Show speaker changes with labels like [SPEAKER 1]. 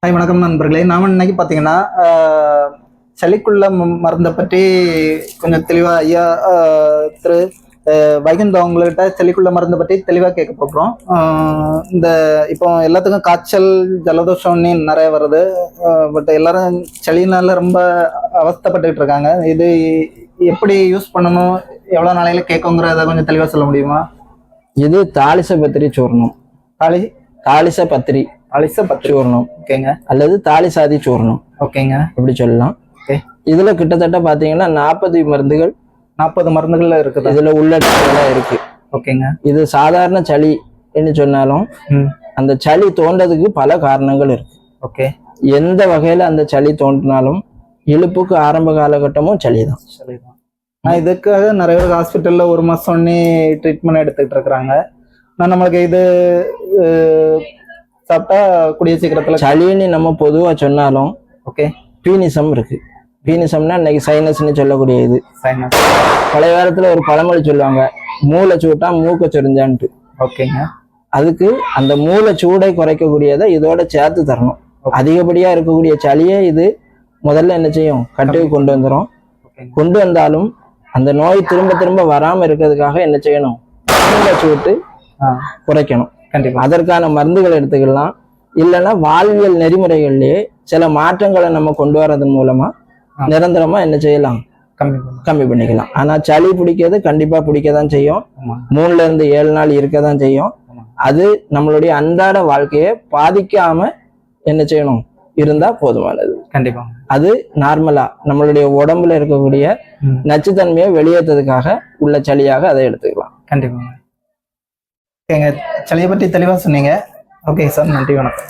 [SPEAKER 1] Hi வணக்கம் நண்பர்களே. நாம இன்னைக்கு பார்த்தீங்கன்னா சளிக்குள்ள மருந்தை பற்றி கொஞ்சம் தெளிவாக ஐயா திரு வைகுந்த அவங்கள்ட்ட சளிக்குள்ள மருந்தை பற்றி தெளிவாக கேட்க போகிறோம். இந்த இப்போ எல்லாத்துக்கும் காய்ச்சல் ஜலதோஷம்னு நிறைய வருது. பட் எல்லாரும் சளினால ரொம்ப அவஸ்தைப்பட்டுக்கிட்டு இருக்காங்க. இது எப்படி யூஸ் பண்ணணும், எவ்வளோ நாளையில கேட்குங்கிறத கொஞ்சம் தெளிவாக சொல்ல முடியுமா?
[SPEAKER 2] இது தாலிசபத்திரி சூர்ணம். தாலிசபத்திரி சூர்ணம்
[SPEAKER 1] ஓகேங்க,
[SPEAKER 2] அல்லது தாலிசாதி சூர்ணம்
[SPEAKER 1] ஓகேங்க,
[SPEAKER 2] இப்படி சொல்லலாம். இதுல கிட்டத்தட்ட பாத்தீங்கன்னா 40 மருந்துகள் இருக்குது. இதுல உள்ளடக்கெல்லாம் இருக்கு.
[SPEAKER 1] ஓகேங்க,
[SPEAKER 2] இது சாதாரண சளின்னு சொன்னாலும் அந்த சளி தோன்றதுக்கு பல காரணங்கள் இருக்கு.
[SPEAKER 1] ஓகே,
[SPEAKER 2] எந்த வகையில அந்த சளி தோன்றினாலும் இழுப்புக்கு ஆரம்ப காலகட்டமும் சளிதான்.
[SPEAKER 1] இதுக்காக நிறைய பேர் ஹாஸ்பிட்டல்ல 1 மாசம் ட்ரீட்மெண்ட் எடுத்துக்கிட்டு இருக்கிறாங்க. நம்மளுக்கு இது சாப்பிட்டா கூடிய சீக்கிரத்துல
[SPEAKER 2] சளின்னு நம்ம பொதுவா சொன்னாலும்
[SPEAKER 1] ஓகே
[SPEAKER 2] பீனிசம் இருக்கு. பீனிசம்னா இன்னைக்கு சைனஸ்ன்னு சொல்லக்கூடிய இது. பழைய காலத்துல ஒரு பழமொழி சொல்லுவாங்க, மூளை சூட்டா மூக்க சொரிஞ்சான்ட்டு.
[SPEAKER 1] ஓகேங்க,
[SPEAKER 2] அதுக்கு அந்த மூளை சூடை குறைக்கக்கூடியதை இதோட சேர்த்து தரணும். அதிகப்படியா இருக்கக்கூடிய சளியே இது முதல்ல என்ன செய்யும், கட்டுக்கு கொண்டு வந்துடும். கொண்டு வந்தாலும் அந்த நோய் திரும்ப திரும்ப வராம இருக்கிறதுக்காக என்ன செய்யணும், மூளை சூட்டு குறைக்கணும்.
[SPEAKER 1] கண்டிப்பா
[SPEAKER 2] அதற்கான மருந்துகள் எடுத்துக்கலாம். இல்லைன்னா வாழ்வியல் நெறிமுறைகள்லயே சில மாற்றங்களை நம்ம கொண்டு வர்றதன் மூலமா நிரந்தரமா என்ன செய்யலாம், கம்மி பண்ணிக்கலாம். ஆனா சளி பிடிக்கிறது கண்டிப்பா பிடிக்கதான் செய்யும். 3 to 7 நாள் இருக்கதான் செய்யும். அது நம்மளுடைய அன்றாட வாழ்க்கையை பாதிக்காம என்ன செய்யணும், இருந்தா போதுமானது.
[SPEAKER 1] கண்டிப்பா
[SPEAKER 2] அது நார்மலா நம்மளுடைய உடம்புல இருக்கக்கூடிய நச்சுத்தன்மையை வெளியேற்றதுக்காக உள்ள சளியாக அதை எடுத்துக்கலாம்.
[SPEAKER 1] கண்டிப்பா. ஓகேங்க, சளியை பற்றி தெளிவாக சொன்னீங்க. ஓகே சார், நன்றி, வணக்கம்.